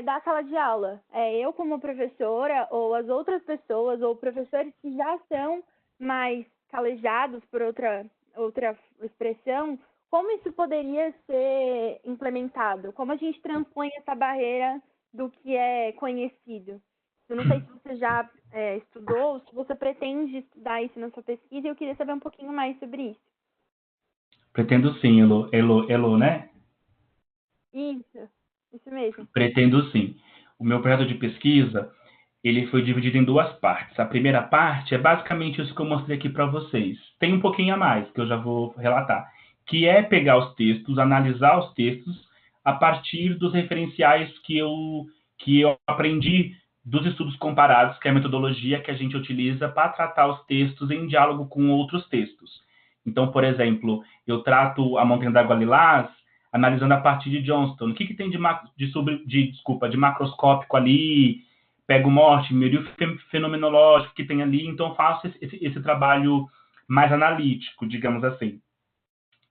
da sala de aula. Eu como professora, ou as outras pessoas, ou professores que já são mais calejados, por outra expressão, como isso poderia ser implementado? Como a gente transpõe essa barreira do que é conhecido? Eu não sei se você já estudou, se você pretende estudar isso na sua pesquisa, e eu queria saber um pouquinho mais sobre isso. Pretendo sim, Elo, né? Isso mesmo. Pretendo sim. O meu projeto de pesquisa, ele foi dividido em duas partes. A primeira parte é basicamente isso que eu mostrei aqui para vocês. Tem um pouquinho a mais, que eu já vou relatar, que é pegar os textos, analisar os textos a partir dos referenciais que eu aprendi dos estudos comparados, que é a metodologia que a gente utiliza para tratar os textos em diálogo com outros textos. Então, por exemplo, eu trato A Montanha d'Água Lilás analisando a partir de Johnston. O que tem de macroscópico ali, pego Mortimer e o fenomenológico que tem ali, então faço esse trabalho mais analítico, digamos assim.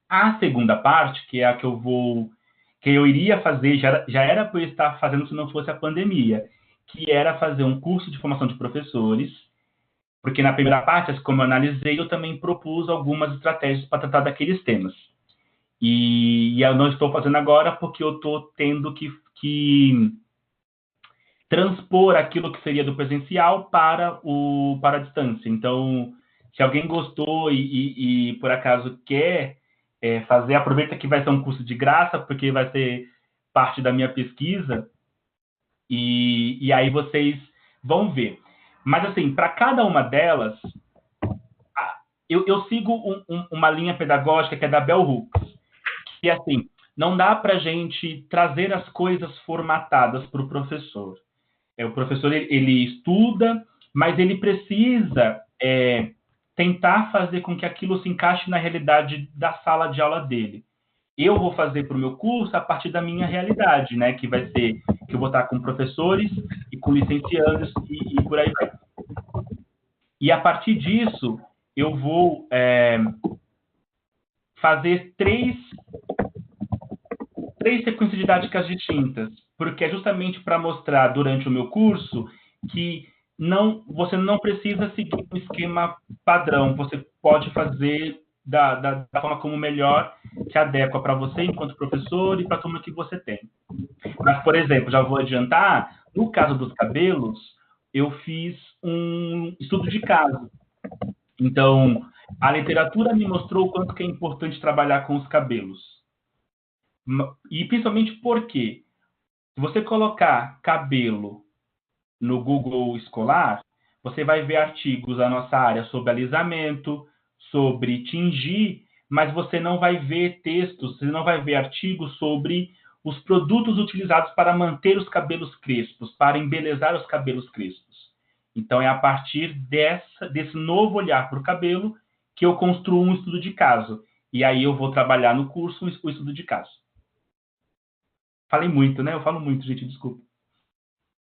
A segunda parte, que é a que eu iria fazer, já era para eu estar fazendo se não fosse a pandemia, que era fazer um curso de formação de professores, porque na primeira parte, como eu analisei, eu também propus algumas estratégias para tratar daqueles temas. E eu não estou fazendo agora porque eu estou tendo que transpor aquilo que seria do presencial para a distância. Então, se alguém gostou e por acaso quer fazer, aproveita que vai ser um curso de graça, porque vai ser parte da minha pesquisa, e aí vocês vão ver. Mas, assim, para cada uma delas, eu sigo uma linha pedagógica que é da Bell Hooks, que, assim, não dá para a gente trazer as coisas formatadas para o professor. O professor, ele estuda, mas ele precisa tentar fazer com que aquilo se encaixe na realidade da sala de aula dele. Eu vou fazer para o meu curso a partir da minha realidade, né? Que vai ser que eu vou estar com professores e com licenciados e por aí vai. E a partir disso, eu vou fazer três sequências didáticas distintas, porque é justamente para mostrar durante o meu curso que você não precisa seguir um esquema padrão, você pode fazer da forma como melhor se adequa para você enquanto professor e para a turma que você tem. Mas, por exemplo, já vou adiantar, no caso dos cabelos, eu fiz um estudo de caso. Então, a literatura me mostrou o quanto que é importante trabalhar com os cabelos. E principalmente porque, se você colocar cabelo no Google escolar, você vai ver artigos da nossa área sobre alisamento, sobre tingir, mas você não vai ver textos, você não vai ver artigos sobre os produtos utilizados para manter os cabelos crespos, para embelezar os cabelos crespos. Então, é a partir desse novo olhar para o cabelo que eu construo um estudo de caso. E aí eu vou trabalhar no curso o estudo de caso. Falei muito, né? Eu falo muito, gente, desculpa.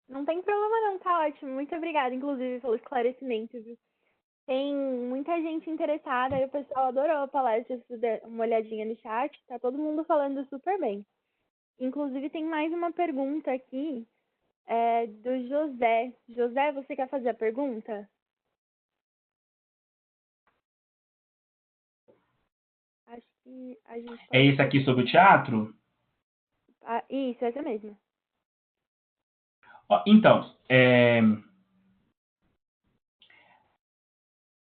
Não tem problema não, tá ótimo. Muito obrigada, inclusive, pelo esclarecimento, viu? Tem muita gente interessada e o pessoal adorou a palestra, se der uma olhadinha no chat, tá todo mundo falando super bem. Inclusive, tem mais uma pergunta aqui, do José. José, você quer fazer a pergunta? Acho que a gente pode... É esse aqui sobre o teatro? Isso, essa mesmo. Então,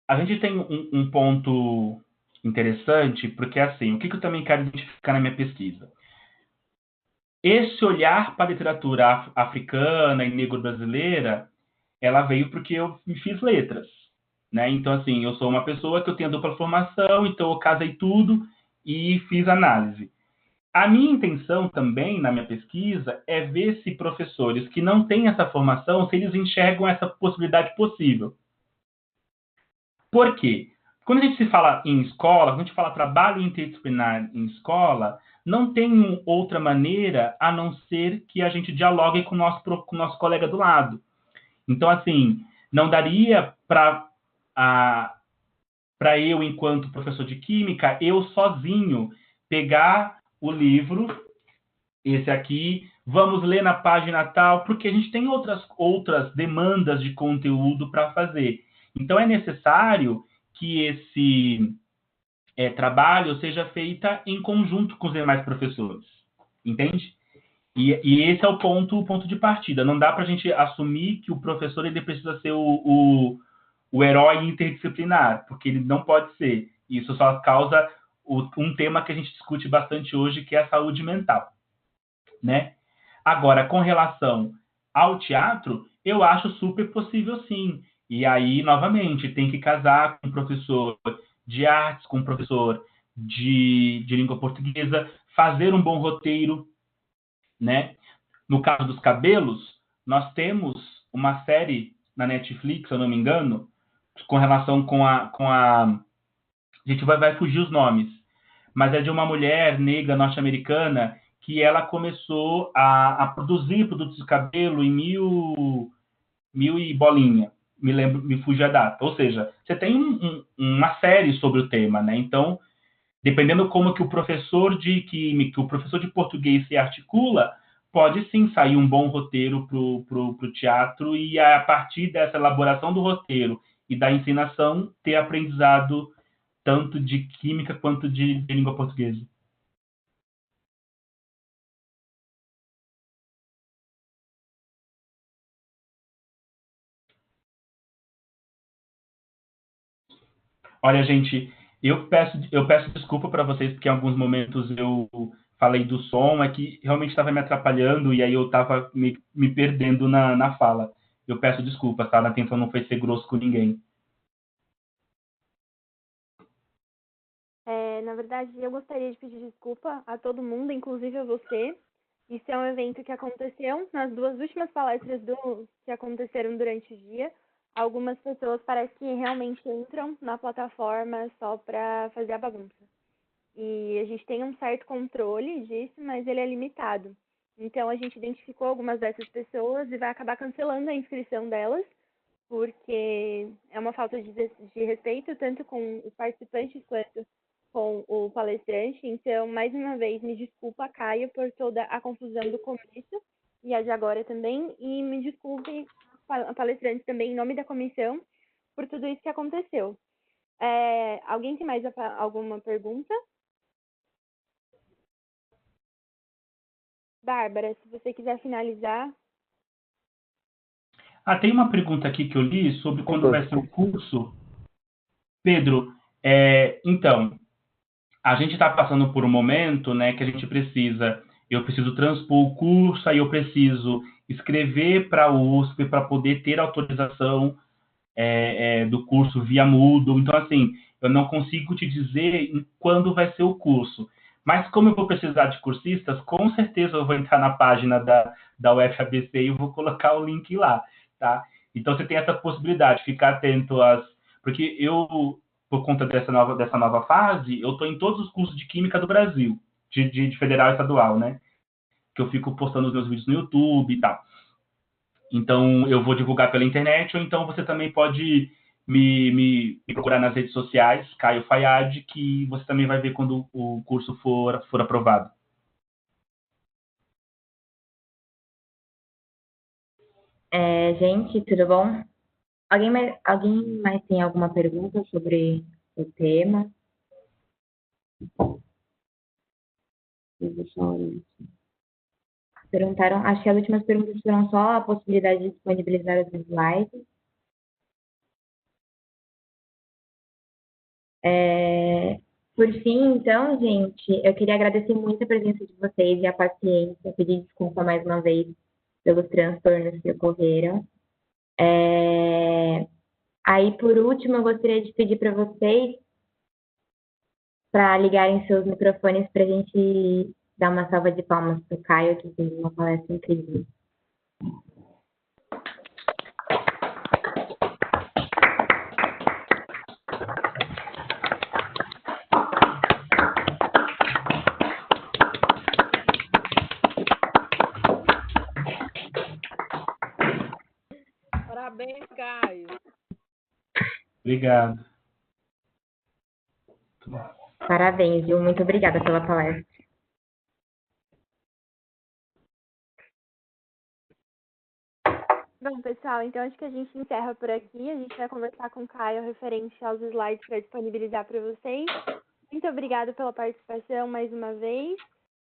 a gente tem um ponto interessante, porque assim, o que eu também quero identificar na minha pesquisa? Esse olhar para a literatura africana e negro-brasileira, ela veio porque eu me fiz letras, né? Então, assim, eu sou uma pessoa que eu tenho dupla formação, então eu casei tudo e fiz análise. A minha intenção também, na minha pesquisa, é ver se professores que não têm essa formação, se eles enxergam essa possibilidade possível. Por quê? Quando a gente se fala em escola, quando a gente fala trabalho interdisciplinar em escola, não tem outra maneira a não ser que a gente dialogue com o nosso colega do lado. Então, assim, não daria para eu, enquanto professor de química, eu sozinho pegar o livro esse aqui, vamos ler na página tal, porque a gente tem outras demandas de conteúdo para fazer. Então, é necessário que esse trabalho seja feito em conjunto com os demais professores, entende? E esse é o ponto de partida. Não dá para a gente assumir que o professor ele precisa ser o herói interdisciplinar, porque ele não pode ser. Isso só causa um tema que a gente discute bastante hoje, que é a saúde mental, né? Agora, com relação ao teatro, eu acho super possível sim. E aí, novamente, tem que casar com um professor de artes, com um professor de língua portuguesa, fazer um bom roteiro, né? No caso dos cabelos, nós temos uma série na Netflix, se eu não me engano, com relação a gente vai fugir os nomes, mas é de uma mulher negra norte-americana que ela começou a produzir produtos de cabelo em mil e bolinha. Me fugiu a data. Ou seja, você tem uma série sobre o tema, né? Então, dependendo como que o professor de química, o professor de português se articula, pode sim sair um bom roteiro pro teatro e a partir dessa elaboração do roteiro e da ensinação ter aprendizado tanto de química quanto de língua portuguesa. Olha, gente, eu peço desculpa para vocês, porque em alguns momentos eu falei do som, é que realmente estava me atrapalhando e aí eu estava me perdendo na fala. Eu peço desculpa, tá? A intenção não foi ser grosso com ninguém. Na verdade, eu gostaria de pedir desculpa a todo mundo, inclusive a você. Isso é um evento que aconteceu nas duas últimas palestras que aconteceram durante o dia. Algumas pessoas parece que realmente entram na plataforma só para fazer a bagunça. E a gente tem um certo controle disso, mas ele é limitado. Então, a gente identificou algumas dessas pessoas e vai acabar cancelando a inscrição delas, porque é uma falta de respeito tanto com os participantes quanto com o palestrante. Então, mais uma vez, me desculpa, Caio, por toda a confusão do começo e a de agora também. E me desculpe, palestrantes, também, em nome da comissão, por tudo isso que aconteceu. Alguém tem mais alguma pergunta? Bárbara, se você quiser finalizar. Tem uma pergunta aqui que eu li sobre quando vai ser o curso. Pedro, então, a gente está passando por um momento, né, que a gente eu preciso transpor o curso, aí eu preciso escrever para a USP para poder ter autorização do curso via Moodle. Então, assim, eu não consigo te dizer quando vai ser o curso. Mas como eu vou precisar de cursistas, com certeza eu vou entrar na página da UFABC e eu vou colocar o link lá, tá? Então, você tem essa possibilidade, ficar atento Porque por conta dessa nova fase, eu estou em todos os cursos de Química do Brasil, de federal e estadual, né? Que eu fico postando os meus vídeos no YouTube e tal. Então, eu vou divulgar pela internet, ou então você também pode me procurar nas redes sociais, Caio Fayad, que você também vai ver quando o curso for aprovado. Gente, tudo bom? Alguém mais tem alguma pergunta sobre o tema? Deixa eu olhar. Perguntaram, acho que as últimas perguntas foram só a possibilidade de disponibilizar os slides. Por fim, então, gente, eu queria agradecer muito a presença de vocês e a paciência, pedir desculpa mais uma vez pelos transtornos que ocorreram. Aí, por último, eu gostaria de pedir para vocês para ligarem seus microfones para a gente dar uma salva de palmas para o Caio, que fez uma palestra incrível. Parabéns, Caio. Obrigado. Parabéns, viu? Muito obrigada pela palestra. Bom, pessoal, então acho que a gente encerra por aqui. A gente vai conversar com o Caio referente aos slides para disponibilizar para vocês. Muito obrigada pela participação mais uma vez.